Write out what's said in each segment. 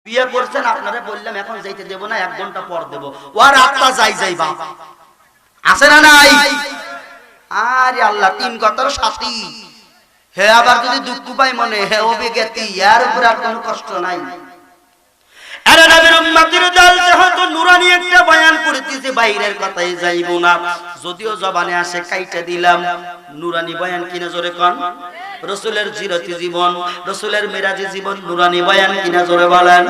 বিয়ে করছেন আপনারা বললাম এখন যাইতে দেব না 1 ঘন্টা পর দেব ওর আত্মা যাই বাপ আছে না নাই আরে আল্লাহ তিন কথার সাথী হে আবার যদি দুঃখ পাই মনে হে অভিজ্ঞতি এর উপর আর কোনো কষ্ট নাই আরে নবীর উম্মতের দল যেহেতু নুরানি একটা বয়ান করতেছে বাইরের কথাই যাইব না যদিও জবানে আসে কাইটা দিলাম নুরানি বয়ান কিনা জোরে কোন রাসূলের জিরতি জীবন রাসূলের মিরাজি জীবন নুরানি বয়ান কিনা জোরে বলেন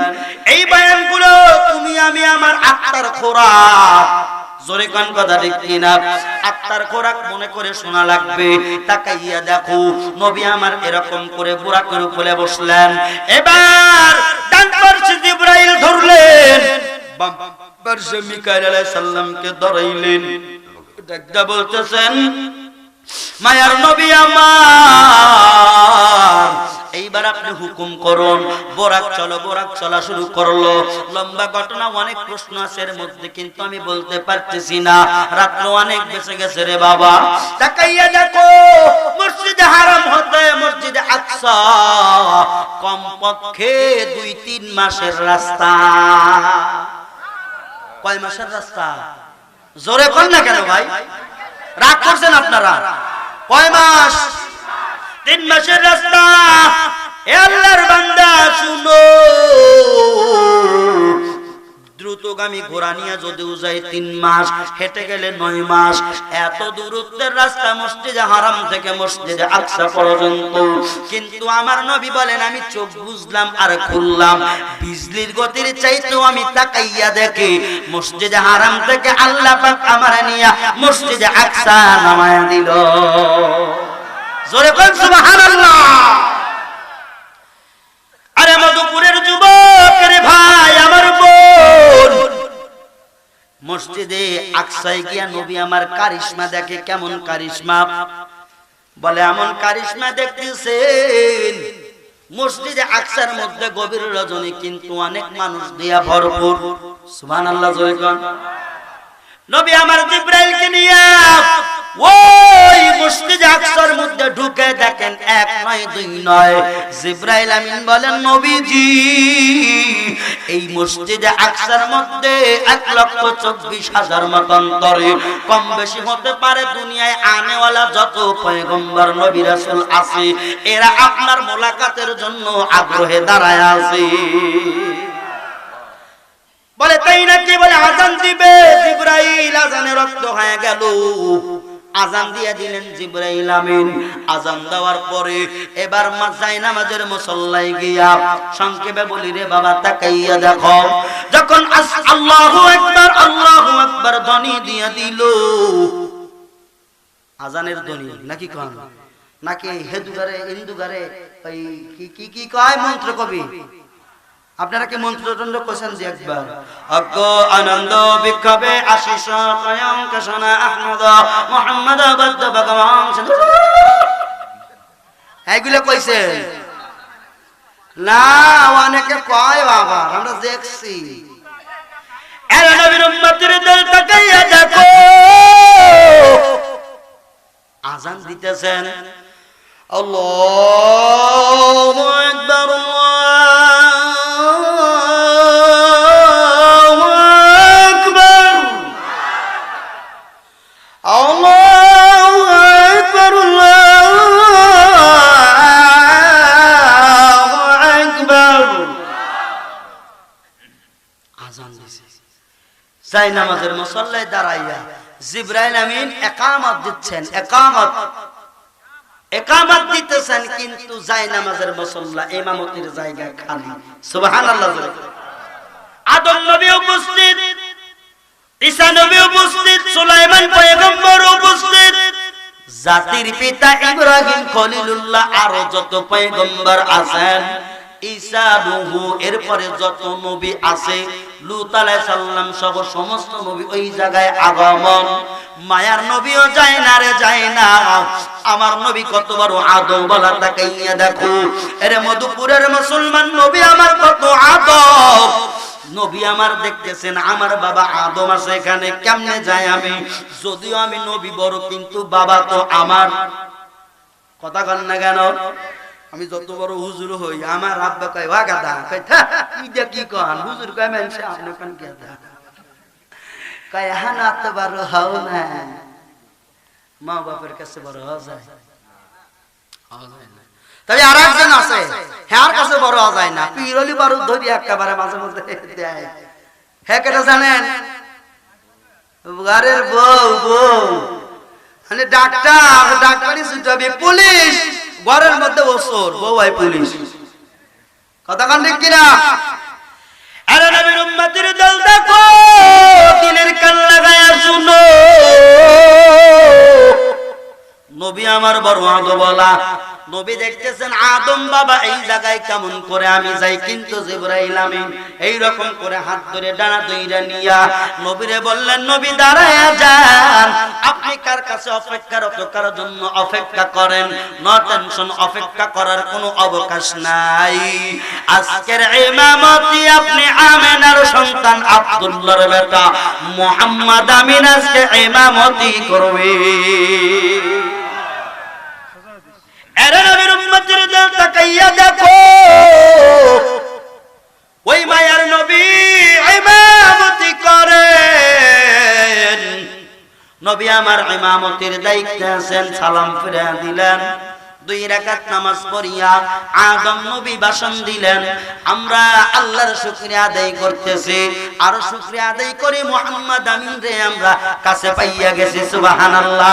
এই বয়ানগুলো তুমি আমি আমার আত্মার খোরাক জোরে কোন কথা ঠিক কিনা আত্মার খোরাক মনে করে শোনা লাগবে তাকাইয়া দেখো নবী আমার এরকম করে বুরাকের উপরে বসলেন এবার ডান পাশে জিবরাইল ধরলেন বাম পাশে মিকাইল আলাইহিস সালামকে ধরাইলেন ডাকদা বলতেছেন মায়ার নবী আমার এইবার আপনি হুকুম করুন বোরাক চলা শুরু করলো লম্বা ঘটনা অনেক প্রশ্ন আছে এর মধ্যে কিন্তু আমি বলতে পারতেছি না রাত অনেক বেঁচে গেছে রে বাবা তাকাইয়া দেখো মসজিদে হারাম হতে মসজিদে আকসা কমপক্ষে 2-3 মাসের রাস্তা কয় মাসের রাস্তা জোরে কোন না কেন ভাই রাগ করছেন আপনারা কয় মাস 3 মাসের রাস্তা এ আল্লাহর বান্দা শুনো দ্রুতগামী ঘোড়া নিয়ে যদিও যায় 3 মাস হেঁটে গেলে 9 মাস এত দূরত্বের রাস্তা মসজিদে হারাম থেকে মসজিদে আকসা পর্যন্ত কিন্তু আমার নবী বলেন আমি চোখ বুঝলাম আর খুললাম বিজলির গতির চাইতেও আমি তাকাইয়া দেখি মসজিদে হারাম থেকে আল্লাহ পাক আমারে নিয়া মসজিদে আকসা নামায়া দিল জোরে বল সুবহানাল্লাহ আরে মধুপুরের যুবক রে ভাই আমার বোন মসজিদে আকসায় গিয়া নবী আমার কারিশমা দেখে কেমন কারিশমা বলে এমন কারিশমা দেখতেছেন মসজিদে আকসার মধ্যে গভীর রজনী কিন্তু অনেক মানুষ দিয়া ভরপুর সুবহানাল্লাহ জোরে কোন নবী আমার জিবরাইলকে নিয়ে ওই মসজিদে আকসার মধ্যে ঢুকে দেখেন 1 নয় 2 নয় জিবরাইল আমিন বলেন নবীজি এই মসজিদে আকসার মধ্যে 1,24,000 মতান্তরে কম বেশি হতে পারে দুনিয়ায় আনেওয়ালা যত পয়গম্বর নবী রাসূল আছে এরা আপনার মোলাকাতের জন্য আগ্রহে দাঁড়ায় আছে বলে তাই নাকি বলে আযান দিবে জিবরাইল আযানে রক্ত হয়ে গেল আযান দিয়ে দিলেন জিবরাইল আমিন আযান দেওয়ার পরে এবার মাঝাই নামাজের মুসল্লায় গিয়া সংক্ষেপে বলি রে বাবা তাকাইয়া দেখো যখন আল্লাহু আকবার ধ্বনি দিয়ে দিল আযানের ধ্বনি নাকি কোন নাকি হেদুগারে ইন্দুগারে ওই কি কয় মন্ত্র কবি আপনারা কি মন্ত্রদণ্ড কোশ্চেন জি একবার অজ্ঞ আনন্দ বিক্ষোভে আশিস কয়ং কশনা আহমদ মুহাম্মদ বদ্দ ভগবান এইগুলো কইছে না অনেকে কয় বাবা আমরা দেখছি এর নবীর উম্মতের দল তাকাইয়া দেখো আযান দিতেছেন আল্লাহু আকবার যাই নামাজের মুসল্লায় দাঁড়াইয়া জিবরাইল আমিন ইকামত দিচ্ছেন ইকামত দিতেছেন কিন্তু যাই নামাজের মুসল্লা ইমামতির জায়গা খালি সুবহানাল্লাহ আদম নবী উপস্থিত ঈসা নবী উপস্থিত সুলাইমান পয়গম্বর উপস্থিত জাতির পিতা ইব্রাহিম খলিলুল্লাহ আর যত পয়গম্বর আছেন ঈসা নূহ এরপরে যত নবী আছে লূত আলাইহিস সালাম সহ সমস্ত নবী ওই জায়গায় আগমন মায়ার নবীও যায় না রে যায় না আমার নবী কত বড় আদব বলা তাকাইয়া দেখো এর মধুপুরের মুসলমান নবী আমার কত আদব নবী আমার দেখতেছেন আমার বাবা আদম আছে এখানে কেমনে যায় আমি যদিও আমি নবী বড় কিন্তু বাবা তো আমার কথা কন না কেন আমি যত বড় হুজুর হই আমার আব্বা কয় ওয়া গাদা কয় থা কি দে কি কন হুজুর কয় মানুষ আপনি কোন গাদা কয় হানা তো বড় হও না মা বাবার কাছে বড় হওয়া যায় না তবে আরেকজন আছে হ্যার কাছে বড় হওয়া যায় না পিরলি বারুদ ধরি একেবারে মাঝে মাঝে দেয় হ্যাঁ কেটা জানেন ঘরের বউ মানে ডাক্তারি ছুটাবে পুলিশ ঘরের মধ্যে ওসর বউ হয় পুলিশ কথা কান ঠিক কিনা আরে নবীর উম্মতের দল দেখো দিনের কান লাগায়া শুনো নবী আমার বড় আদবলা নবী দেখতেছেন আদম বাবা এই জায়গায় কেমন করে আমি যাই কিন্তু জিবরাইল আমিন এই রকম করে হাত ধরে ডানা দইরা নিয়া নবীরে বললেন নবী দাঁড়ায়া যান আপনি কার কাছে অপেক্ষারত করার জন্য অপেক্ষা করেন নো টেনশন অপেক্ষা করার কোনো অবকাশ নাই আজকের ইমামতি আপনি আমিনার সন্তান আব্দুল্লাহর বেটা মুহাম্মদ আমিন আজকে ইমামতি করবে এরে নবীর উম্মতের দিকে তাকাইয়া দেখো ওই মায়ার নবী ইমামতি করেন নবী আমার ইমামতির দায়িত্বে আছেন সালাম ফিরে দিলেন 2 রাকাত নামাজ পড়িয়া আদম নবী ভাষণ দিলেন আমরা আল্লাহর শুকরিয়া আদায় করতেছি আর শুকরিয়া আদায় করে মুহাম্মদ আমিন রে আমরা কাছে পাইয়া গেছি সুবহানাল্লাহ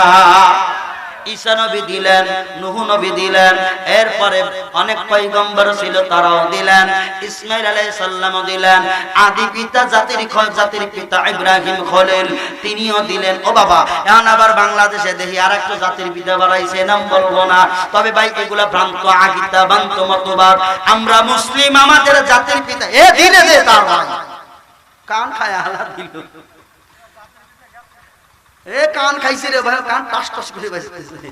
ঈসা নবী দিলেন নূহ নবী দিলেন এরপরে অনেক পয়গম্বর ছিল তারাও দিলেন ইসমাঈল আলাইহিস সালাম দিলেন আদি পিতা জাতির পিতা ইব্রাহিম খলিল তিনিও দিলেন ও বাবা এখন আবার বাংলাদেশে দেখি আরেকটা জাতির পিতা বাড়াইছে নাম বলবো না তবে ভাই এগুলা ভ্রান্ত আকীদা ভ্রান্ত মতবাদ আমরা মুসলিম আমাদের জাতির পিতা এ দিনে দে তার ভাই কান খায় আলা দিল এ কান খাইছে রে ভাই কান টাস টাস করে বাজতেছে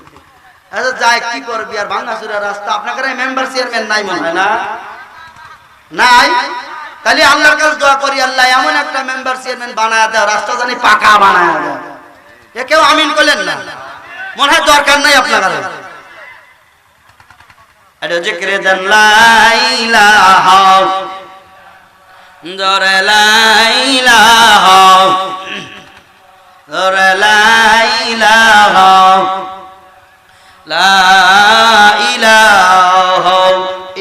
আচ্ছা যাই কি করবি আর ভাঙাচুরা রাস্তা আপনাদের মেম্বার চেয়ারম্যান নাই মনে হয় না নাই তাহলে আল্লাহর কাছে দোয়া করি আল্লাহ এমন একটা মেম্বার চেয়ারম্যান বানায়া দাও রাস্তা জানি পাকা বানায়া দাও এ কেউ আমিন করলেন না মনে হয় দরকার নাই আপনাদের এটা জিকিরে দেন লা ইলাহা জরে লা ইলাহা লা ইলাহা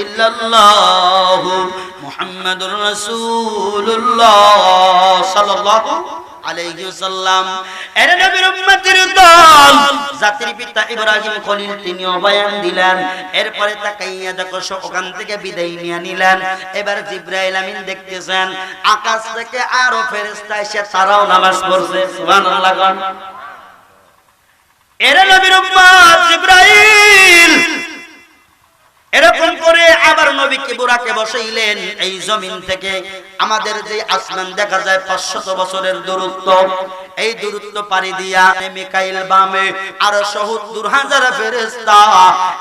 ইল্লাল্লাহু মুহাম্মাদুর রাসূলুল্লাহ সাল্লাল্লাহু আলাইহি ওয়াসাল্লাম এর নবীর উম্মতের দল জাতির পিতা ইব্রাহিম খলিল তিনিও বয়ান দিলেন এরপরে তাকাইয়া দেখো ওখান থেকে বিদায় নিয়ে নিলেন এবার জিবরাইল আমিন দেখতেছেন আকাশ থেকে আরো ফেরেশতা এসে তারাও নামাজ পড়ছে সুবহানাল্লাহ এর নবীর উম্মত জিবরাইল এরকম করে আবার নবীকে বুরাকে বসাইলেন এই জমিন থেকে আমাদের যে আসমান দেখা যায় 500 বছরের দূরত্ব এই দূরত্ব পাড়ি দিয়া মিকাইল বামে আর 70,000 ফেরেশতা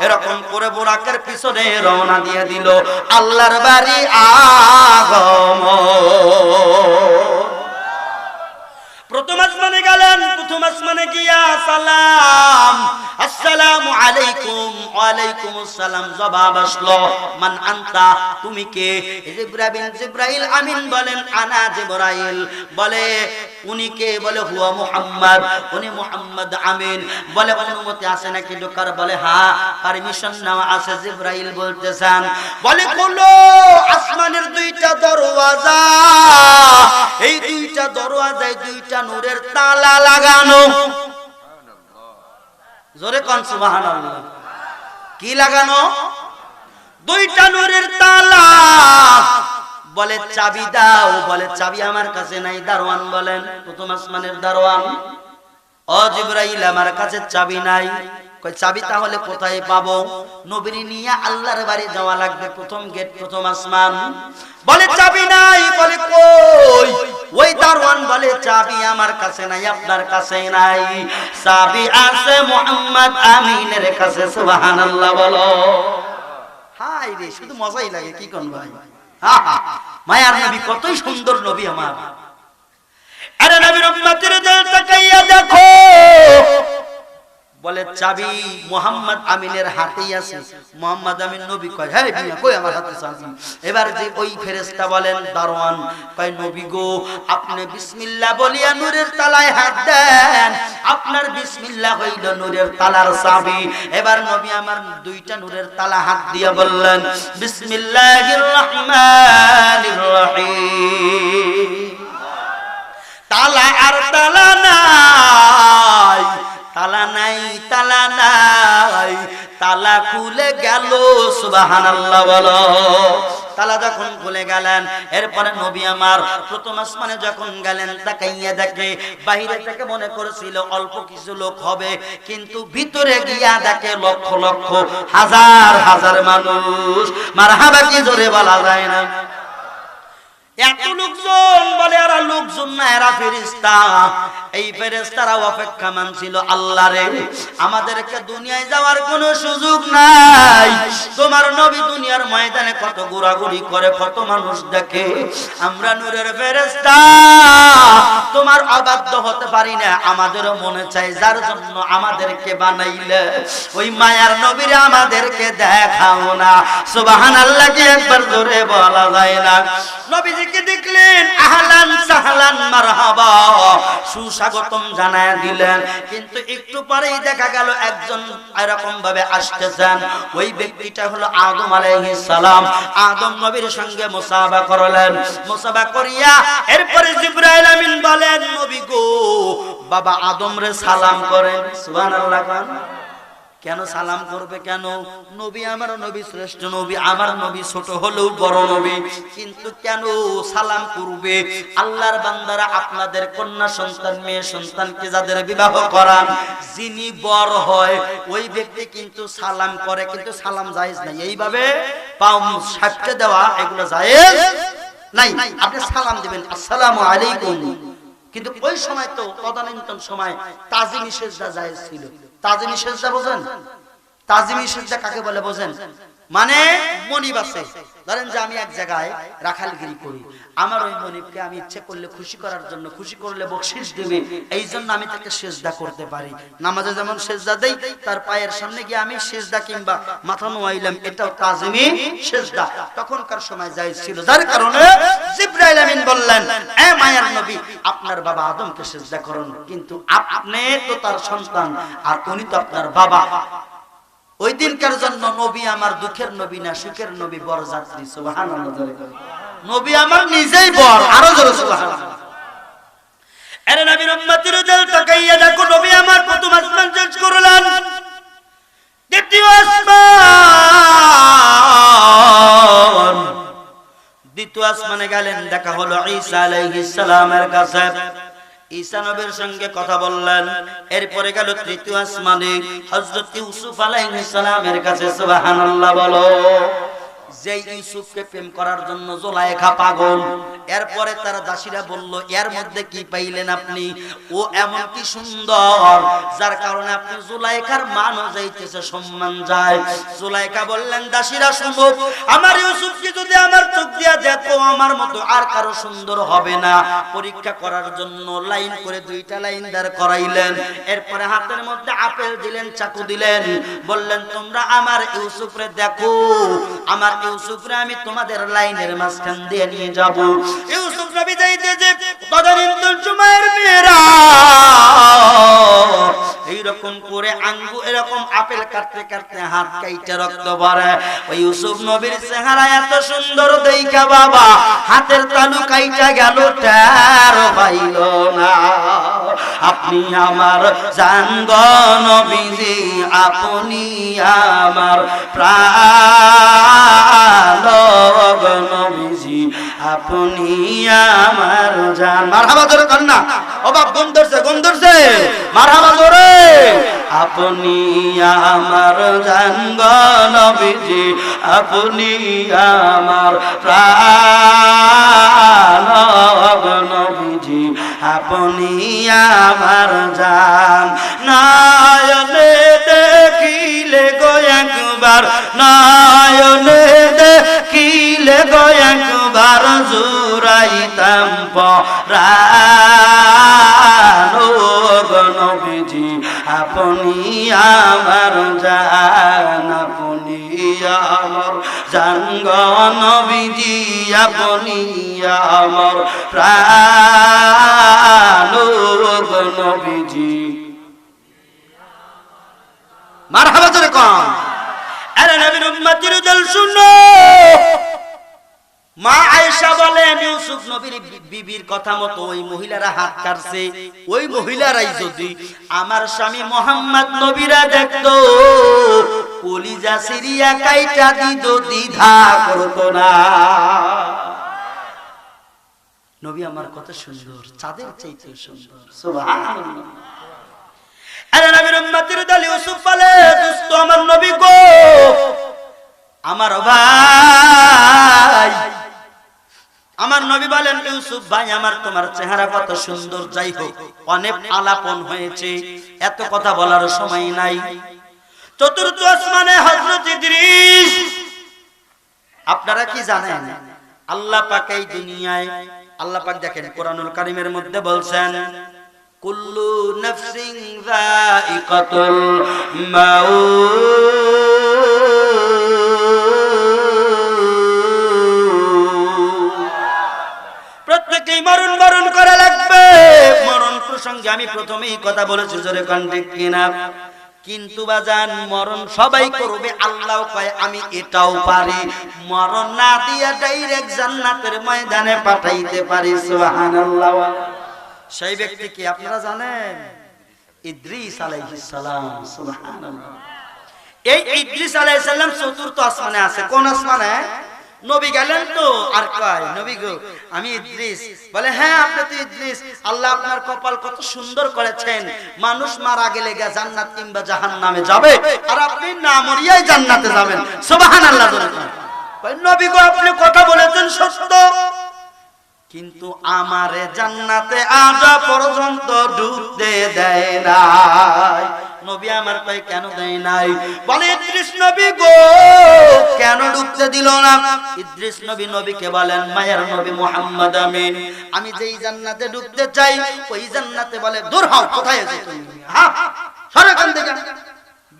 এরকম করে বুরাকের পিছনে রওনা দিয়ে দিল আল্লাহর বাড়ি আগমন প্রথম আসমানে গেলেন প্রথম আসমানে গিয়া সালাম আসসালামু আলাইকুম ওয়া আলাইকুমুস সালাম জবাব আসলো মান আনতা তুমি কে জিবরাইল আমিন বলেন আনা জিবরাইল বলে উনি কে বলে হুয়া মুহাম্মদ উনি মুহাম্মদ আমিন বলে অনুমতি আছে নাকি ঢোকার বলে হ্যাঁ পারমিশন নাও আছে জিবরাইল বলতেছেন বলে খোলো আসমানের 2টা দরওয়াজা এই 2টা দরওয়াজায় 2টা নূরের তালা লাগানো জোরে কোন সুবহানাল্লাহ কি লাগানো 2টা নূরের তালা বলে চাবি দাও বলে চাবি আমার কাছে নাই দারওয়ান বলেন প্রথম আসমানের দারওয়ান ও জিবরাইল আমার কাছে চাবি নাই কই চাবি তাহলে কোথায় পাবো নবীর নিয়ে আল্লাহর বাড়ি যাওয়া লাগবে প্রথম গেট প্রথম আসমান বলে চাবি নাই বলে কই ওই দারওয়ান বলে চাবি আমার কাছে নাই আপনার কাছে নাই চাবি আছে মুহাম্মদ আমিনের কাছে সুবহানাল্লাহ বলো হাই রে শুধু মজাই লাগে কি কোন ভাই মায়ার নবী কতই সুন্দর নবী আমার আরে নবীর উম্মতের দিকে তাকাইয়া দেখো বলে চাবি মোহাম্মদ আমিনের হাতেই আছে। মোহাম্মদ আমিন নবী কয় হ্যাঁ বিয়া কই আমার হাতে চাবি। এবার যে ওই ফেরেশতা বলেন দারোয়ান কয় নবী গো আপনি বিসমিল্লাহ বলিয়া নূরের তালায় হাত দেন, আপনার বিসমিল্লাহ হইল নূরের তালার চাবি। এবার নবী আমার দুইটা নূরের তালা হাত দিয়ে বললেন বিসমিল্লাহির রহমানির রহিম। তালা আর তালা নাই, তালা নাই, তালা নাই, তালা খুলে গেল। সুবহানাল্লাহ বলো। তালা যখন খুলে গেলেন এরপরে নবী আমার প্রথম আসমানে যখন গেলেন তাকাইয়া দেখে বাইরে থেকে মনে করেছিল অল্প কিছু লোক হবে, কিন্তু ভিতরে গিয়া দেখে লক্ষ লক্ষ হাজার হাজার মানুষ। মারহাবা কি জোরে বলা যায় না। এত লোকজন বলে এরা লোকজন না, এরা ফেরেশতা। এই ফেরেশতারা অপেক্ষা মানছিল আল্লাহরে আমাদেরকে দুনিয়ায় যাওয়ার কোনো সুযোগ নাই। তোমার নবী দুনিয়ার ময়দানে কত ঘোরাঘুরি করে, কত মানুষ দেখে, আমরা নূরের ফেরেশতা তোমার অবাধ্য হতে পারি না। আমাদেরও মনে চাই যার জন্য আমাদেরকে বানাইলে ওই মায়ার নবীরে আমাদেরকে দেখাও না। সুবহানাল্লাহ কি একবার জোরে বলা যায় না। নবীজিকে দেখলেন আহলান সাহলান মারহাবা সুস্বাগতম জানায় দিলেন, কিন্তু একটু পরেই দেখা গেল একজন এরকম ভাবে আসতেছেন। ওই ব্যক্তিটা হলো আদম আলাইহিস সালাম। আদম নবীর সঙ্গে মুসাফা করলেন, মুসাফা করিয়া এরপরে জিবরাইল আমিন বলেন নবী গো বাবা আদম রে সালাম করেন। সুবহানাল্লাহ। কেন সালাম করবে? কেন? নবী আমার নবী শ্রেষ্ঠ নবী, আমার নবী ছোট হলেও বড় নবী, কিন্তু কেন সালাম করবে? আল্লাহর বান্দারা আপনাদের কন্যা সন্তান মেয়ে সন্তানকে যাদের বিবাহ করান, যিনি বড় হয় ওই ব্যক্তি কিন্তু সালাম করে, কিন্তু সালাম জায়েজ নাই। এইভাবে পাও সাপকে দেওয়া এগুলো জায়েজ নাই। আপনি সালাম দিবেন আসসালামু আলাইকুম, কিন্তু ওই সময় তো তদানীন্তন সময় তাজিমি সেজদা জায়েজ ছিল। তাজিমি সেজদা বোঝেন? তাজিমি সেজদা কাকে বলে বোঝেন? মানে মনিব আছে, ধরেন যে আমি এক জায়গায় রাখালগিরি করি, আমার ওই মনিবকে আমি ইচ্ছে করলে খুশি করার জন্য, খুশি করলে বকশিশ দেবে এই জন্য আমি তাকে সেজদা করতে পারি। নামাজে যেমন সেজদা দেই, তার পায়ের সামনে গিয়ে আমি সেজদা কিংবা মাথা নোয়াইলাম, এটাও তাজিমি সেজদা। তখনকার সময় জায়েজ ছিল, যার কারণে জিবরাইল আমিন বললেন এ মায়ার নবী আপনার বাবা আদমকে সেজদা করুন, কিন্তু আপনি তো তার সন্তান আর উনি তো আপনার বাবা। ওই দিনকার জন্য নবী আমার দুঃখের নবী না, সুখের নবী, বড় যাত্রী। সুবহানাল্লাহ। নবী আমার নিজেই বড়, আরো জোরে সুবহানাল্লাহ। আরে নবীর উম্মতের দিল তাকাইয়া দেখো নবী আমার প্রথম আসমান চেঞ্জ করলেন, দ্বিতীয় আসমানে গেলেন, দেখা হলো ঈসা আলাইহিস সালামের কাছে। ঈসা নবীর সঙ্গে কথা বললেন। এরপরে গেল তৃতীয় আসমানে হযরত ইউসুফ আলাইহিস সালামের কাছে। সুবহানাল্লাহ বলো। যে ইউসুফকে প্রেম করার জন্য জুলাইখা পাগল, এরপরে তার দাসীরা বলল এর মধ্যে কি পাইলেন আপনি? ও এমন কি সুন্দর যার কারণে আপনি জুলাইখার মানও যাইতেছে, সম্মান যায়। জুলাইখা বললেন দাসীরা শুনো, আমার ইউসুফকে যদি আমার চোখ দিয়া দেখো আমার মতো আর কারো সুন্দর হবে না। পরীক্ষা করার জন্য লাইন করে দুইটা লাইন দাঁড় করাইলেন, এরপরে হাতের মধ্যে আপেল দিলেন, চাকু দিলেন, বললেন তোমরা আমার ইউসুফরে দেখো, আমার ইউসুফরে আমি তোমাদের লাইনের মাঝখান দিয়ে নিয়ে যাব। ইউসুফ নবী যাইতেছে, তদানীন্তন সময়ের মেয়েরা এইরকম করে আঙ্গুর এরকম আপেল কাটতে কাটতে হাত কাইটা রক্ত ভরে। ওই ইউসুফ নবীর চেহারা এত সুন্দর দেইখা বাবা হাতের তালু কাইটা গেল, টের পাইল না। আপনি আমার জান গো নবীজি, আপনি আমার প্রাণ গো নবীজি, আপনি আমার জান। মারহাবা জোরে কন্যা, ও বাপ গুণ ধরছে, গুণ ধরছে, মারহাবা জোরে। আপনি আমার জান গো নবীজি, আপনি আমার প্রাণ গো নবীজি, আপনি আমার জান। নয়নে দেখিলে গো একবার, নয়নে দেখিলে গো একবার, জুড়াইতাম পরাণ গো নবীজি, আপনি আমার জান, আপনি আমার জান গো নবীজি, আপনি আমার প্রাণ গো নবীজি। মারহাবা জোরে কোন। আরে নবীর উম্মতির দল শুনো, মা আয়েশা বলেন ইউসুফ নবীর বিবির কথা মতো ওই মহিলারা হাত কাটছে, ওই মহিলারাই যদি আমার স্বামী মোহাম্মদ নবীরা দেখতো, কলিজা সিরিয়া কাইটা দিত, দ্বিধা করতো না। নবী আমার কত সুন্দর, চাঁদের চাইতে সুন্দর, সুবহানাল্লাহ। আরে নবীর উম্মতের দল ইউসুফ বলে, দোস্ত আমার নবী গো, আমার ভাই। আমার নবী বলেন, ইউসুফ ভাই আমার, তোমার চেহারা কত সুন্দর, যাই হোক অনেক আলাপন হয়েছে, এত কথা বলার সময় নাই। চতুর্থ আসমানে হযরত ইদ্রিস। আপনারা কি জানেন আল্লাহ পাক এই দুনিয়ায়, আল্লাহ পাক দেখেন কোরআনুল কারীমের মধ্যে বলছেন, কুল্লু নাফসিন যায়িকাতুল মাউত, প্রত্যেককেই মরণ বরণ করা লাগবে। মরণ প্রসঙ্গে আমি প্রথমেই কথা বলেছি, জোরে কোন ঠিক কিনা? কিন্তু বাজান মরণ সবাই করবে, আল্লাহ কয় আমি এটাও পারি, মরণ না দিয়া ডাইরেক্ট জান্নাতের ময়দানে পাঠাইতে পারি, সুবহানাল্লাহ। সেই ব্যক্তি কি আপনারা জানেন? ইদ্রিস আলাইহিস সালাম, সুবহানাল্লাহ। এই ইদ্রিস আলাইহিস সালাম চতুর্থ আসমানে আছে। কোন আসমানে? নবী গেলেন তো, আর কয় নবী গো আমি ইদ্রিস। বলে হ্যাঁ আপনি তো ইদ্রিস, আল্লাহ আপনার কপাল কত সুন্দর করেছেন, মানুষ মারা গেলে জান্নাত কিংবা জাহান্নামে যাবে, আর আপনি না মরিয়াই জান্নাতে যাবেন, সুবহানাল্লাহ। নবী গো আপনি কথা বলেছেন সত্য, কিন্তু আমারে জান্নাতে আজ পর্যন্ত ঢুকতে দেয় নাই। নবী আমার কয় কেন দেয় নাই? বলে ইদ্রিস নবী গো কেন ঢুকতে দিল না? ইদ্রিস নবী নবীকে বলেন, মায়ের নবী মুহাম্মদ আমিন, আমি যেই জান্নাতে ঢুকতে চাই ওই জান্নাতে বলে দূর হও, কোথায় আছো তুমি, হ্যাঁ সরে এখান থেকে,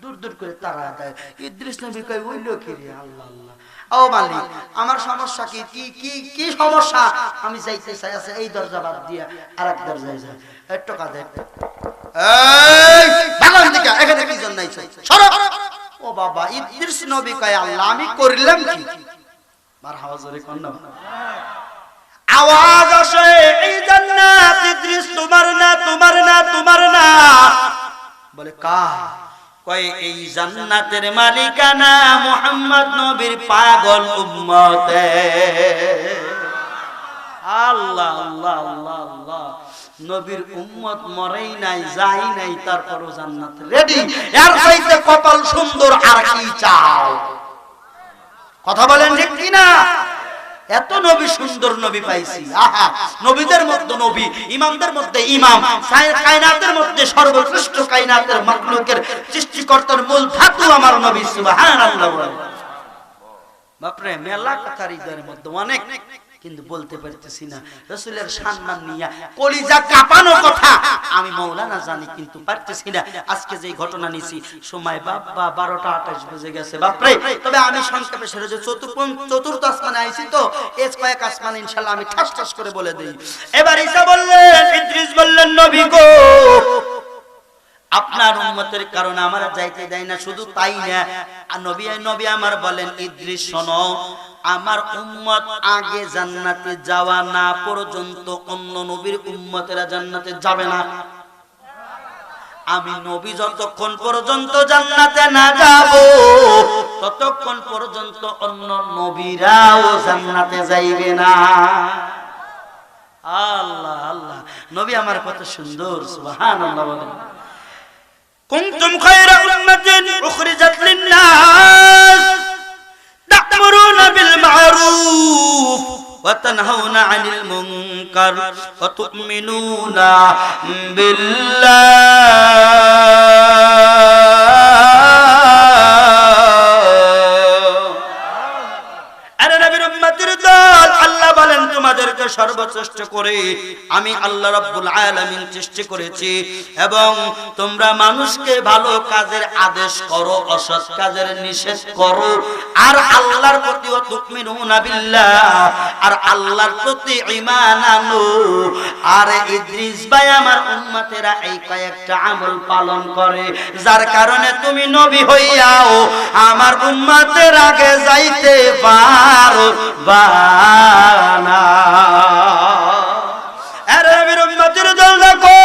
দূর দূর করে তাড়া দেয়। ইদ্রিস নবী কয় ওই লোকে রে, আল্লাহ আল্লাহ, ও মালিক আমার সমস্যা কি কি কি কি সমস্যা? আমি যাইতে চাই, আছে এই দরজা বাদ দিয়া আরেক দরজায় যাই, একটু কাঁদে, এই বাগান থেকে এখানে কি জন্য আইছো, সরো। ও বাবা, ইদ্রিস নবী কয় আল্লাহ আমি করলাম কি? মারহাবা জোরে কোন না। আওয়াজ আসে এই জান্নাত ইদ্রিস তোমার না, তোমার না, তোমার না। বলে কার? কয় এই জান্নাতের মালিকানা মুহাম্মদ নবীর পাগল উম্মতে। আল্লাহ আল্লাহ আল্লাহ আল্লাহ, নবীর উম্মত মরেই নাই, যাই নাই, তারপরও জান্নাত রেডি। এর চাইতে কপাল সুন্দর আর কি চাও? কথা বলেন ঠিক কি না? এত নবী, সুন্দর নবী পাইছি, আহা, নবীদের মধ্যে নবী, ইমামদের মধ্যে ইমাম, কায়নাতের মধ্যে সর্বশ্রেষ্ঠ, কায়নাতের মাখলুকের সৃষ্টিকর্তার মূল ধাতু আমার নবী, সুবহানাল্লাহ। বাপরে মেলা কথা হৃদয়ের মধ্যে অনেক, কিন্তু বলতে পারতেছি না। রাসূলের সম্মান নিয়ে কলিজা কাঁপানো কথা আমি মাওলানা জানি, কিন্তু পারতেছি না। আজকে যে ঘটনা নিছি, সময় বাবা 12টা 28 বেজে গেছে বাপরে। তবে আমি সংক্ষেপে সেরে যে চতুর্থ আসমানে আইছি তো, এস কয়েক আসমান ইনশাআল্লাহ আমি ঠাস ঠাস করে বলে দেই। এবার ঈসা বললেন, ইদ্রিস বললেন নবী গো আপনার উম্মতের কারণে আমার যাইতে দেয় না, শুধু তাই না, নবী আমার বলেন ইদ্রিস শোনো, আমার উম্মত আগে জান্নাতে যাওয়া না পর্যন্ত অন্য নবীর উম্মতেরা জান্নাতে যাবে না। আমি নবী যতক্ষণ পর্যন্ত জান্নাতে না যাব, ততক্ষণ পর্যন্ত অন্য নবীরাও জান্নাতে যাইবে না। আল্লাহ আল্লাহ, নবী আমার কত সুন্দর, সুবহানাল্লাহ। বলেন কুনতুম খায়রা উম্মাতিন উখরিজাত লিন-নাস তা'মুরুনা বিল মা'রুফ ওয়া তানহাউনা 'আনিল মুনকার ওয়া তু'মিনুনা বিল্লাহ। আরে নবীর উম্মতের দল, আল্লাহ বলেন তোমাদেরকে সর্বশ্রেষ্ঠ করে আমি আল্লাহ রাব্বুল আলামিন সৃষ্টি করেছি এবং তোমরা মানুষকে ভালো কাজের আদেশ করো, অসৎ কাজের নিষেধ করো, আর আল্লাহর প্রতি তুমিনুনা বিল্লাহ, আর আল্লাহর প্রতি ঈমান আনো। আর ইদ্রিস ভাই আমার উম্মতেরা এই কয়েকটা আমল পালন করে, যার কারণে তুমি নবী হইয়াও আমার উম্মতের আগে যাইতে পারবা না। আরে নবীর উম্মতের দল দেখো,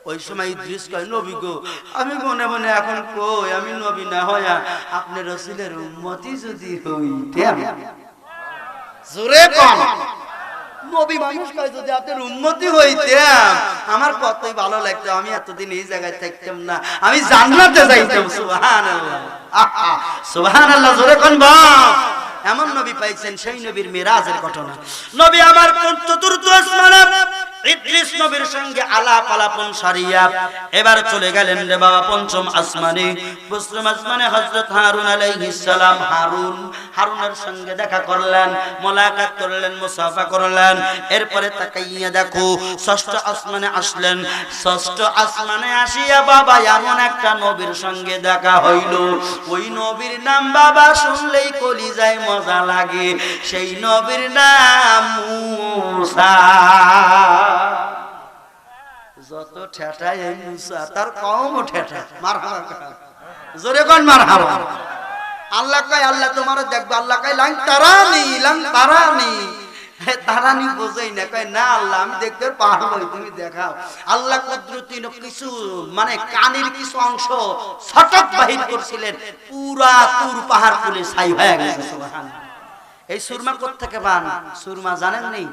ওই সময় ইদ্রিস কয় নবী গো আমি মনে মনে এখন কই আমি নবী না হইয়া আপনি রাসূলের উম্মতি যদি হইতাম। জোরে কোন নবী মানুষ কয় যদি আপনার উম্মতি হইতাম আমার কতই ভালো লাগতো, আমি এতদিন এই জায়গায় থাকতাম না, আমি জান্নাতে যাইতাম। সুবহানাল্লাহ, সুবহানাল্লাহ, জোরে কোন বাপ। এমন নবী পাইছেন, সেই নবীর মিরাজের ঘটনা। নবী আমার চতুর্থ আসমানে ইদ্রিস নবীর সঙ্গে আলাপ আলাপন সারিয়া এবার চলে গেলেন রে বাবা পঞ্চম আসমানে। পঞ্চম আসমানে হযরত হারুন আলাইহিস সালাম হারুনের সঙ্গে দেখা করলেন, মোলাকাত করলেন, মুসাফা করলেন। এরপরে তাকাইয়া দেখো ষষ্ঠ আসমানে আসলেন। ষষ্ঠ আসমানে আসিয়া বাবা এমন একটা নবীর সঙ্গে দেখা হইল, ওই নবীর নাম বাবা শুনলেই কলিজায় মজা লাগে, সেই নবীর নাম মুসা। যত ঠেঠায় এই মুসা তার কওমও ঠেঠা। মারহাবা, জোরে কোন মারহাবা। আল্লাহ কয় আল্লাহ তোমার দেখবে, আল্লাহ কয় লাং তারানি তারানি বোঝাই না, কয় না আল্লাহ আমি দেখতে পারবো, তুমি দেখাও। আল্লাহ কুদরতি কিছু মানে কানের কিছু অংশ ছটক বাহির করছিলেন, পুরা তুর পাহাড় ফুলে ছাই হয়ে গেছে। সুবহানাল্লাহ। এই সুরমা কোত্থেকে পান? সুরমা জানেন নেই?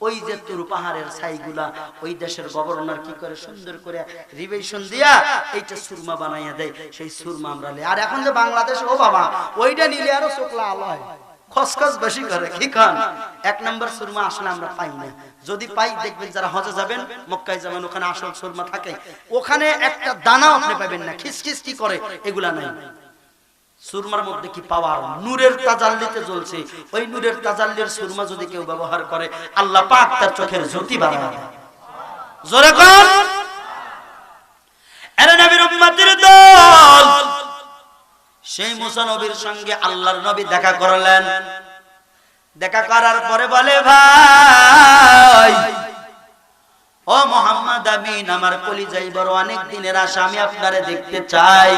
ওই যে তুর পাহাড়ের ছাইগুলা ওই দেশের গভর্নর কি করে সুন্দর করে রিভিশন দিয়া এইটা সুরমা বানাইয়া দেয়, সেই সুরমা আমরা লে। আর এখন যে বাংলাদেশ ও বাবা ওইটা নিলে আরো চোখলা আলো হয়, খসখস বেশি করে। কি খান এক নম্বর সুরমা আসলে আমরা পাই না, যদি পাই দেখবেন যারা হজে যাবেন মক্কায় যাবেন ওখানে আসল সুরমা থাকে, ওখানে একটা দানাও আপনি পাবেন না, খিসখিস কি করে এগুলা নাই। সুরমার মধ্যে কি পাওয়ার, নূরের তাজাল্লিতে জ্বলছে। ওই নূরের তাজাল্লির সুরমা যদি কেউ ব্যবহার করে আল্লাহ পাক তার চোখের জ্যোতি বাড়ায় দেয়। জোরে কোন আরে নবীর উম্মতের দল। সেই মুসা নবীর সঙ্গে আল্লাহর নবী দেখা করলেন। দেখা করার পরে বলে ভাই ও মুহাম্মদ আমিন, আমার কলিজায় বড় অনেক দিনের আশা, আমি আপনারে দেখতে চাই।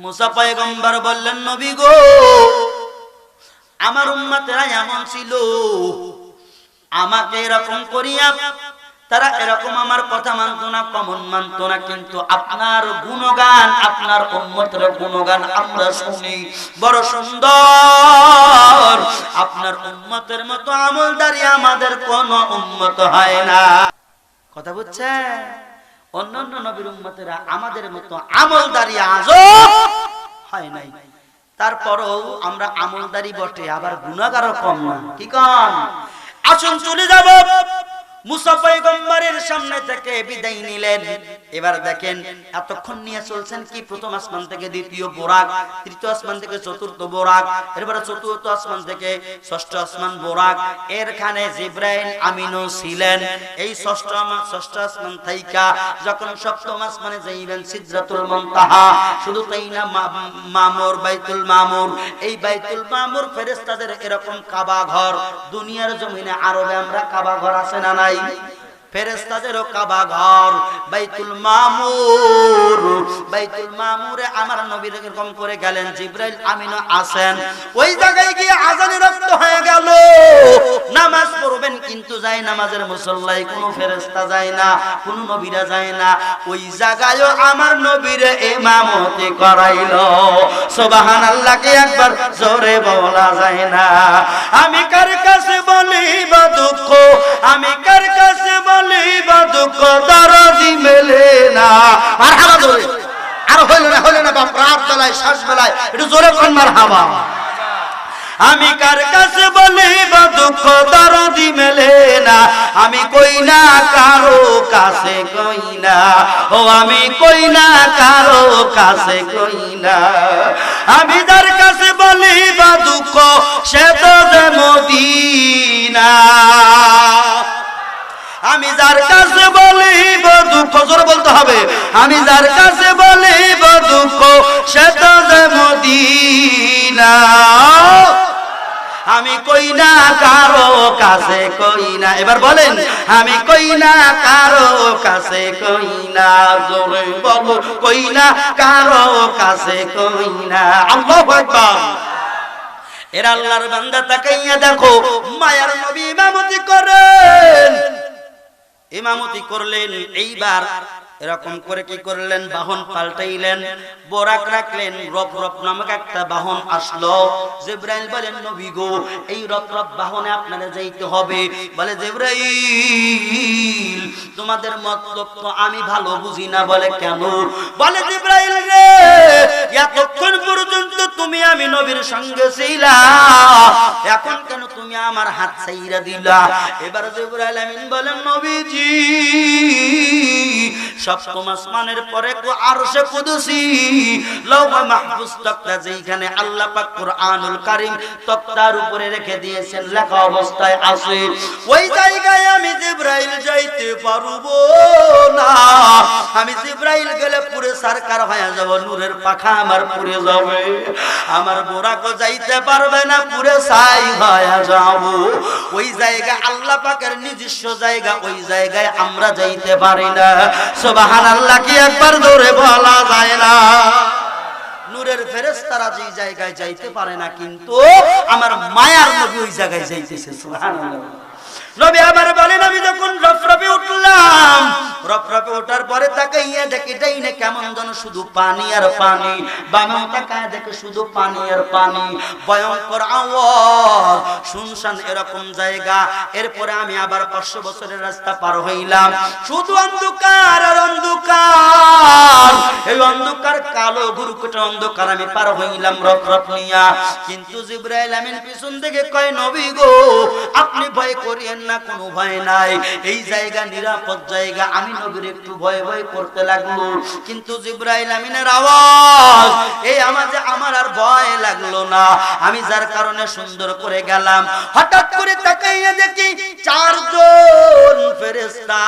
মুসা পয়গম্বর বললেন নবী গো আমার উম্মতেরা এমন ছিল, আমাকে এরকম করিয়া তারা এরকম আমার কথা মানতো না, কমন মানতো না, কিন্তু আপনার গুণগান, আপনার উম্মতের গুণগান আমরা শুনি, বড় সুন্দর। আপনার উম্মতের মতো আমলদারি আমাদের কোন উম্মত হয় না। কথা বুঝছেন? অন্যান্য নবীর উম্মতেরা আমাদের মতো আমলদারি আজও হয় নাই, তারপরও আমরা আমলদারি বটে, আবার গুনাহগারও কম না। কি কন? আসুন চলে যাব। মুসা পয়গম্বরের সামনে থেকে বিদায় নিলেন। এবার দেখেন এতক্ষণ নিয়ে চলছেন কি, প্রথম আসমান থেকে দ্বিতীয় বোরাক, তৃতীয় আসমান থেকে চতুর্থ বোরাক, এরপরে চতুর্থ আসমান থেকে ষষ্ঠ আসমান বোরাক। এরখানে জিবরাইল আমিনও ছিলেন। এই ষষ্ঠ আসমান থাইকা যখন সপ্তম আসমানে যাইবেন সিদরাতুল মুনতাহা, শুধু তাই না মামুর, বাইতুল মামুর, এই বাইতুল মামুর ফেরেশতাদের এরকম কাবা ঘর দুনিয়ার জমিনে আরবে আমরা কাবা ঘর আছে না নাই? ফেরেশতাদেরও কাবা ঘর বাইতুল মামুর। বাইতুল মামুরে আমার নবী এরকম করে গেলেন, জিবরাইল আমিনও আছেন। ওই জায়গায় গিয়ে আজানের রক্ত হয়ে গেল, নামাজ পড়বেন কিন্তু যায় নামাজের মুসল্লায় কোনো ফেরেশতা যায় না, কোনো নবীরা যায় না। ওই জায়গায়ও আমার নবীর ইমামতি করাইলো। সুবহানাল্লাহ কি একবার জোরে বলা যায় না? আমি কার কাছে বলিব দুঃখ, আমি কার কাছে বলিব দুঃখ, দরদি মেলে না। মারহাবা জোরে, আর হইল না বাপ, রাত বেলায় শ্বাস বেলায় একটু জোরে কোন মারহাবা। আমি কার কাছে বলিব দুঃখ, দরদি মেলে না, আমি কই না কারো কাছে কই না, ও আমি কই না কারো কাছে কই না। আমি যার কাছে বলিব দুঃখ, সে তো যে মদিনা। আমি যার কাছে বলিব দুঃখ, জোরে বলতে হবে, আমি যার কাছে বলিব দুঃখ সে তো যে মদিনা। আমি কই না কারো কাছে কই না, এবার বলেন আমি কই না কারো কাছে কই না, জোরে বলো কই না কারো কাছে কই না। আল্লাহু আকবার। এর আল্লাহর বান্দা তাকাইয়া দেখো, মায়ার নবী ইমামতি করেন, ইমামতি করলেন। এইবার এরকম করে কি করলেন, বাহন পাল্টাইলেন, বোরাক রাখলেন, রপ নামক একটা বাহন আসলো। জিবরাইল বলেন নবী গো, এই রপ বাহনে আপনারা যাইতে হবে। বলে জিবরাইল তোমাদের মতলব তো আমি ভালো বুঝি না। বলে কেন? বলে জিবরাইল রে, এতক্ষণ পর্যন্ত তুমি আমি নবীর সঙ্গে ছিলা, এখন কেন তুমি আমার হাত ছাইরা দিলা? এবার জিবরাইল আমিন বলেন নবীজি, সপ্তম আসমানের পরে আরশে কুদসি লৌহ মাহফুজ তক্তা, যেখানে আল্লাহ পাক কুরআনুল কারীম তক্তার উপরে রেখে দিয়েছেন, লেখা অবস্থায় আছে। ওই জায়গায় আমি জিবরাইল যাইতে পারবো না। আমি জিবরাইল গেলে পুরে সরকার হয়ে যাব, নূরের পাখা আমার পুরে যাবে, আমার বোরাকও যাইতে পারবে না, পুরে ছাই হয়ে যাব। ওই জায়গা আল্লাহ পাকের নিজস্ব জায়গা, ওই জায়গায় আমরা যাইতে পারি না। সুবহানাল্লাহ কি একবার জোরে বলা যায় না? নূরের ফেরেশতারা যেই জায়গায় যাইতে পারে না, কিন্তু আমার মায়ার নবী ওই জায়গায় যাইতেছে। সুবহানাল্লাহ। নবী আবার বলেন, আমি যখন রফরফে উঠলাম, রফরফে ওঠার পরে তাকাইয়া দেখি ডাইনে কেমন যেন শুধু পানি আর পানি, বামে তাকায় দেখে শুধু পানি আর পানি, ভয়ঙ্কর আওয়াজ, শুনশান এরকম জায়গা। এরপরে আমি আবার 500 বছরের রাস্তা পার হইলাম, শুধু অন্ধকার আর অন্ধকার, এই অন্ধকার কালো গুরুকুটে অন্ধকার আমি পার হইলাম রফরফ নিয়া। কিন্তু জিবরাইল আমিন পিছন থেকে কয় নবী গো, আপনি ভয় করিয়েন না, কোনো ভয় নাই, এই জায়গা নিরাপদ জায়গা। আমি নবীর একটু ভয় ভয় করতে লাগলো, কিন্তু জিবরাইল আমিনের আওয়াজ এই আমার আর ভয় লাগলো না। আমি যার কারণে সুন্দর করে গেলাম। হঠাৎ করে তাকাইয়া দেখি 4 জন ফেরেশতা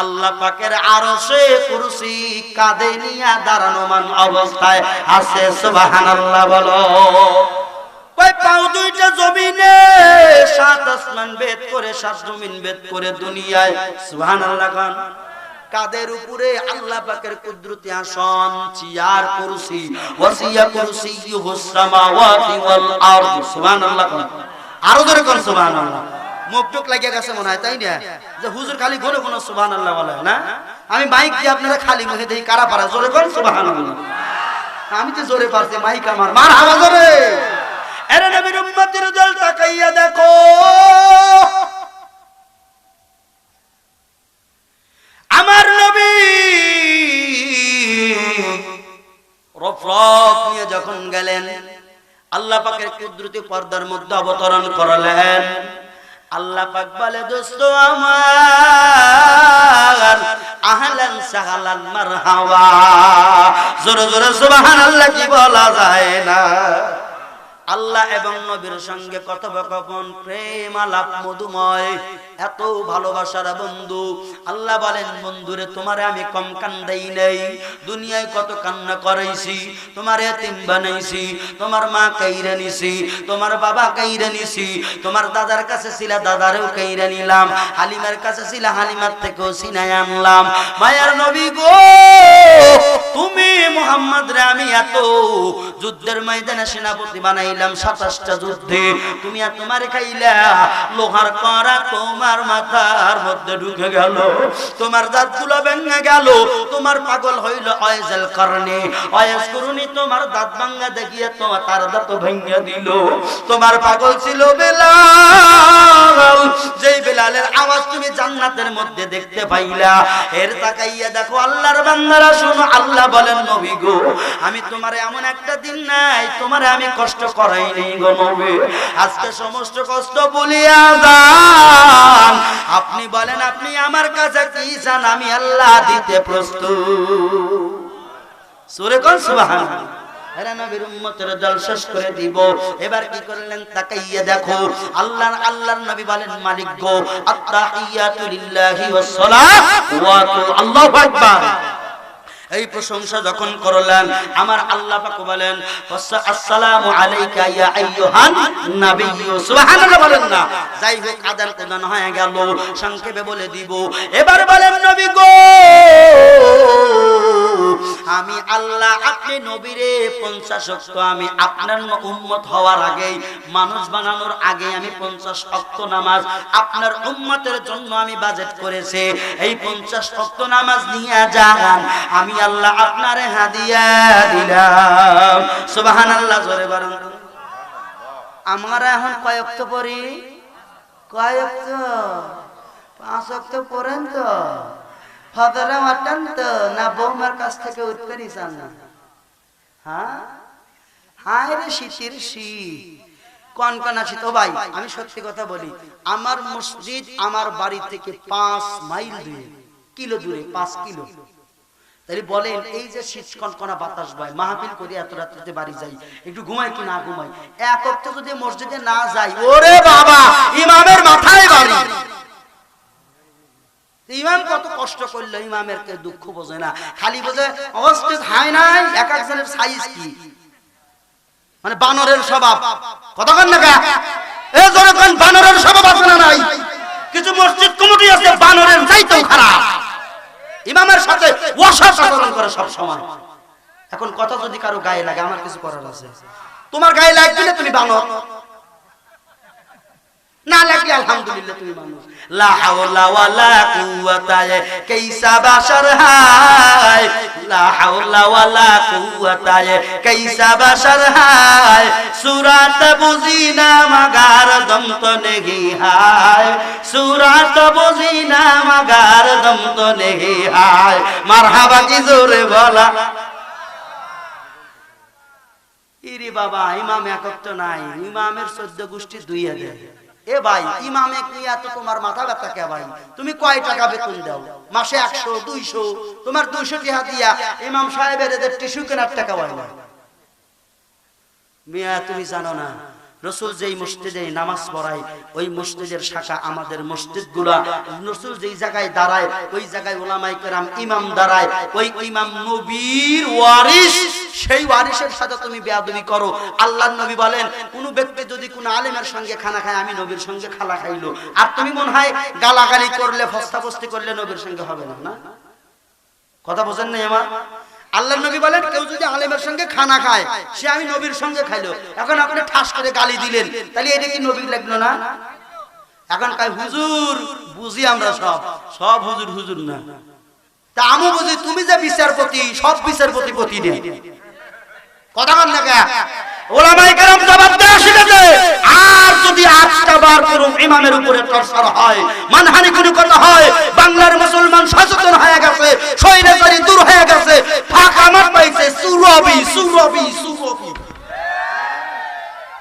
আল্লাহ পাকের আরশে কুরসি কাঁধে নিয়ে দাঁড়ানো মান অবস্থায় আছে। সুবহানাল্লাহ বলো। ওই পাও দুইটা জমিনে, 7 আসমান ভেদ করে, 7 জমিন ভেদ করে দুনিয়ায়। সুবহানাল্লাহ গান। কাদের উপরে আল্লাহ পাকের কুদরতি আসন, চেয়ার কুরসি, ওয়াসিয়া কুরসিয়ুহুস সামাওয়াতি ওয়াল আরদ। সুবহানাল্লাহ গান। আরো জোরে কোন সুবহানাল্লাহ। মুখ টুক লাগিয়ে গেছে মনে হয়, তাই না? যে হুজুর খালি ঘন ঘন সুবহানাল্লাহ বলে না, আমি মাইক দিয়ে আপনারা খালি মুখে দেই কারা পারা, জোরে কোন সুবহানাল্লাহ। আমি তো জোরে পারছি, মাইক আমার মারহাবা জোরে। এরে নবীর উম্মতের দল তাকাইয়া দেখো, আমার নবী রফরফ নিয়ে যখন গেলেন, আল্লাহ পাকের কুদরতি পর্দার মধ্যে অবতরণ করলেন। আল্লাহ পাক বলে, দোস্ত আমার, আহলান সাহলান মারহাবা। জোরে জোরে সুবহানাল্লাহ কি বলা যায় না? আল্লাহ এবং নবীর সঙ্গে কথোপকথন, প্রেম আলাপ মধুময়, এত ভালোবাসার বন্ধু। আল্লাহ বলেন, বন্ধুরে তোমারে আমি কম কান্দাই নাই, দুনিয়ায় কত কান্না করাইছি, তোমার এতিম বানাইছি, তোমার মা কাইরা নিছি, তোমার বাবা কাইরা নিছি, তোমার দাদার কাছে ছিল দাদারেও কাইরা নিলাম, হালিমার কাছে ছিল হালিমার থেকেও সিনাই আনলাম। মায়ার নবী গো, তুমি মুহাম্মদ রে আমি এত যুদ্ধের ময়দানে সেনাপতি বানাই 27টা যুদ্ধে, তুমি আর তোমারে খাইলা, লোহার করা তোমার মাথার মধ্যে ঢুকে গেল, তোমার দাঁতগুলো ভেঙে গেল, তোমার পাগল হইল অয়েজেল করনি, অয়েজ করুনি তোমার দাঁত ভাঙা দেখিয়ে তোমার তার দাঁত ভেঙে দিল। তোমার পাগল ছিল বেলাল, যেই বেলালের আওয়াজ তুমি জান্নাতের মধ্যে দেখতে পাইলা। এর তাকাইয়া দেখো আল্লাহর বান্দারা, শোনো, আল্লাহ বলেন নবী গো, আমি তোমারে এমন একটা দিন নাই তোমারে আমি কষ্ট করাই নেই গো নবী, আজকে সমস্ত কষ্ট বলিয়া যান। আপনি বলেন আপনি আমার কাছে কি চান, আমি আল্লাহ দিতে প্রস্তুত। সূরা কোন সুবহানাল্লাহ। এরা নবীর উম্মতের দল শেষ করে দিব। এবার কি করলেন তাকাইয়া দেখো, আল্লাহর নবী বলেন মালিক গো, আত্তাহিয়াতু লিল্লাহি ওয়াস সালাওয়াতু আল্লাহু আকবার। এই প্রশংসা যখন করলেন আমার আল্লাহ পাক বলেন আসসালামু আলাইকা ইয়া আইয়ুহান নাবিয়্যু, সুবহানাল্লাহ বলেন না। যাই হোক আদান প্রদান হয়ে গেল, সংক্ষেপে বলে দিব। এবার বলেন নবী গো, আমি আল্লাহ আপনি নবীরে 50 ওয়াক্ত আমি আপনার উম্মত হওয়ার আগে, মানুষ বানানোর আগে আমি 50 ওয়াক্ত নামাজ আপনার উম্মতের জন্য আমি বাজেট করেছি। এই 50 ওয়াক্ত নামাজ নিয়ে যান, আমি আল্লাহ আপনারে হাদিয়া দিলাম। সুবহানাল্লাহ জোরে বলেন। আমরা এখন কয় ওয়াক্ত পড়ি? কয় ওয়াক্ত? 5 ওয়াক্ত পড়েন তো? ফজরে ওঠেন তো না বৌমার কাছ থেকে উঠতেই চান না? হ্যাঁ হায় রে শীতের শীত, কনকনা শীত। ও ভাই আমি সত্যি কথা বলি, আমার মসজিদ আমার বাড়ি থেকে 5 মাইল দূরে, কিলো দূরে, 5 কিলো। তাই বলেন এই যে শীত কনকনা বাতাস বয়, মাহফিল করে এত রাত্রিতে বাড়ি যাই, একটু ঘুমাই কি না ঘুমাই, এক ওয়াক্ত যদি মসজিদে না যাই, ওরে বাবা ইমামের মাথায় বাড়ি। ইমাম কত কষ্ট করলো, ইমামের কে দুঃখ বোঝে না, খালি বোঝে অবস্থিত হয় নাই। এক একজনের সাইজ কি, মানে বানরের স্বভাব। কতক্ষণ না এই যখন বানরের স্বভাব আছে না নাই? কিছু মসজিদ কমিটি আছে বানরের চাইতেও খারাপ, ইমামের সাথে অসাধারণ করে সব সময়। এখন কথা যদি কারো গায়ে লাগে, আমার কিছু করার আছে? তোমার গায়ে লাগবে না, তুমি বানর, না লাগলে আলহামদুলিল্লাহ তুমি মানুষ। লা হাওলা ওয়ালা কুওয়াতা কাইসা বাশার হায়, লা হাওলা ওয়ালা কুওয়াতা কাইসা বাশার হায়, সূরাত বুজিনা মাগার দম তো নেহি হায়, সূরাত বুজিনা মাগার দম তো নেহি হায়। মারহাবা কি জোরে বলা। ইরে বাবা ইমাম একক তো নাই, ইমামের 14 গোষ্ঠী 2000। এ ভাই ইমামে কি এত তোমার মাথা ব্যথা কে ভাই? তুমি কয় টাকা বেতন দাও? মাসে 100 200, তোমার 200 টাকা দিয়া ইমাম সাহেবের এদের টিস্যু কেনার টাকা হয় না। মিয়া তুমি জানো না রাসূল যেই মসজিদে নামাজ পড়ায় ওই মসজিদের শাখা আমাদের মসজিদগুলা, রাসূল যেই জায়গায় দাঁড়ায় ওই জায়গায় উলামায়ে কেরাম ইমাম দাঁড়ায়, ওই ইমাম নবীর ওয়ারিস। সেই ওয়ারিসের সাথে তুমি বেয়াদবি করো। আল্লাহর নবী বলেন কোন ব্যক্তি যদি কোন আলেমের সঙ্গে খানা খায়, আমি নবীর সঙ্গে খালা খাইলো, আর তুমি মনে হয় গালাগালি করলে ফস্তাফস্তি করলে নবীর সঙ্গে হবে না। না কথা বোঝেন না আমার? আল্লাহর নবী বলেন কেউ যদি আলেমের সঙ্গে খানা খায়, সে আমি নবীর সঙ্গে খাইলো। এখন আপনি ঠাস করে গালি দিলেন, তাহলে এটা কি নবীর লাগলো না? এখন কয় হুজুর বুঝি আমরা সব হুজুর হুজুর না, তা আমি বুঝি তুমি যে বিচারপতি, সব বিচারপতি পতি নেই। কথা বল না কে? ওলামায়ে কেরাম জবাব দেওয়া শিখেছে। আর যদি 8টা বার করুম ইমামের উপরে টর্চার হয়, মানহানি কোনো কথা হয়, বাংলার মুসলমান সচেতন হয়ে গেছে, স্বৈরাচারী দূর হয়ে গেছে, ফাঁকা মাঠ পাইছে, সুরবি সুরবি সুরবি।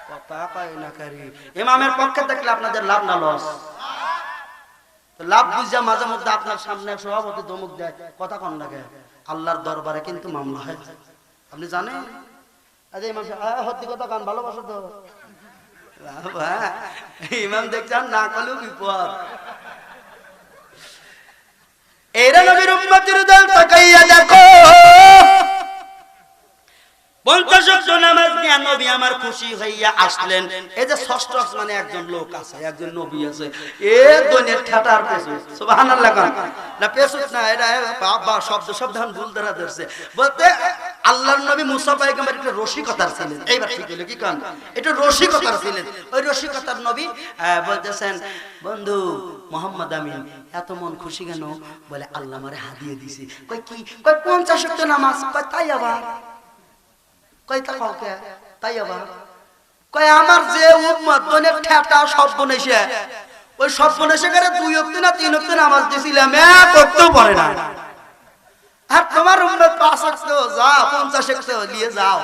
কথা কয় না কারি। ইমামের পক্ষে থাকলে আপনাদের লাভ না লস? লাভ বুঝা মাঝে মধ্যে আপনার সামনে সভাপতি ধমক দেয়, কথা কন লাগে, আল্লাহর দরবারে কিন্তু মামলা হয়, আপনি জানেন? আরে ইমাম সাহেব হত্যি কথা গান ভালোবাসো তো, ইমাম দেখছেন না কলেও বিপদ। এরা নবীর উম্মতের দল তাকাইয়া দেখো, 50 ওয়াক্ত নামাজ নিয়ে নবী আমার খুশি হইয়া আসলেন। এই যে ষষ্ঠ আসমানে একজন লোক আছে, একজন নবী আছে, এ দুনিয়ার ঠাটার পেছুত। সুবহানাল্লাহ না পেছুত না, এটা বাবা শব্দ ভুল ধরা ধরছে। বলতে আল্লাহর নবী মুসা পয়গম্বর একটা রসিকতার ছিলেন। এইবার ঠিক হলো কি কান, এটা রসিকতার ছিলেন। ওই রসিকতার নবী বলতেছেন বন্ধু মুহাম্মদ আমিন এত মন খুশি কেন? বলে আল্লাহ আমারে হাদিয়া দিয়েছে। কই কি? কই 50 ওয়াক্ত নামাজ। কই তাই আবার? কই তা কাউকে তাই আবার? কই আমার যে উম্মত দুনিয়ার ঠাটা সব বনেছে, ওই সব বনেছে করে 2 ওয়াক্ত না 3 ওয়াক্ত নামাজ দিছিলাম, এক ওয়াক্তও পড়ে না। আর তোমার উম্মত 5 ওয়াক্ত যা 50 ওয়াক্ত নিয়ে যাও,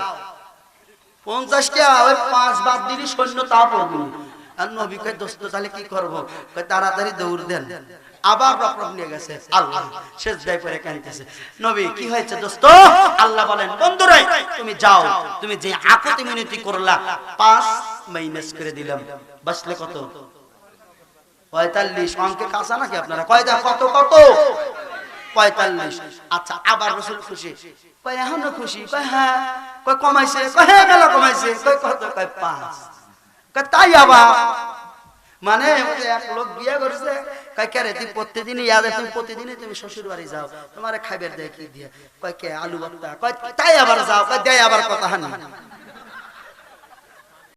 50 কে ওই 5 বাদ দিলি সৈন্য তা পড়বি। আর নবী কয় দোস্ত তাহলে কি করব? কয় তাড়াতাড়ি দৌড় দেন। আবার রকম নিয়ে গেছে, আল্লাহ সেজদায় পড়ে কাঁদতেছে। নবী কি হয়েছে দোস্ত? আল্লাহ বলেন বন্ধুরে তুমি যাও, তুমি যে আকুতি মিনতি করলা 5 মাইনাস করে দিলাম, বাঁচলে কত? 45। অঙ্কে কাঁচা নাকি আপনারা? কয় দা কত কত? 45। আচ্ছা আবার রাসূল খুশি, কয় এখনো খুশি? কয় হ্যাঁ। কয় কমাইছে? কয় হ্যাঁ গেল কমাইছে। কয় কত? কয় 5। কয় তাই আবার? মানে এক লোক বিয়ে করছে, কয় কে রে তুই প্রতিদিনই ইয়াদে, তুমি প্রতিদিনই তুমি শ্বশুর বাড়ি যাও, তোমারে খাইবার দেয় কি দিয়ে? কয় কে? আলু ভর্তা। কয় তাই আবার যাও? কয় দেয় আবার কথা হানি।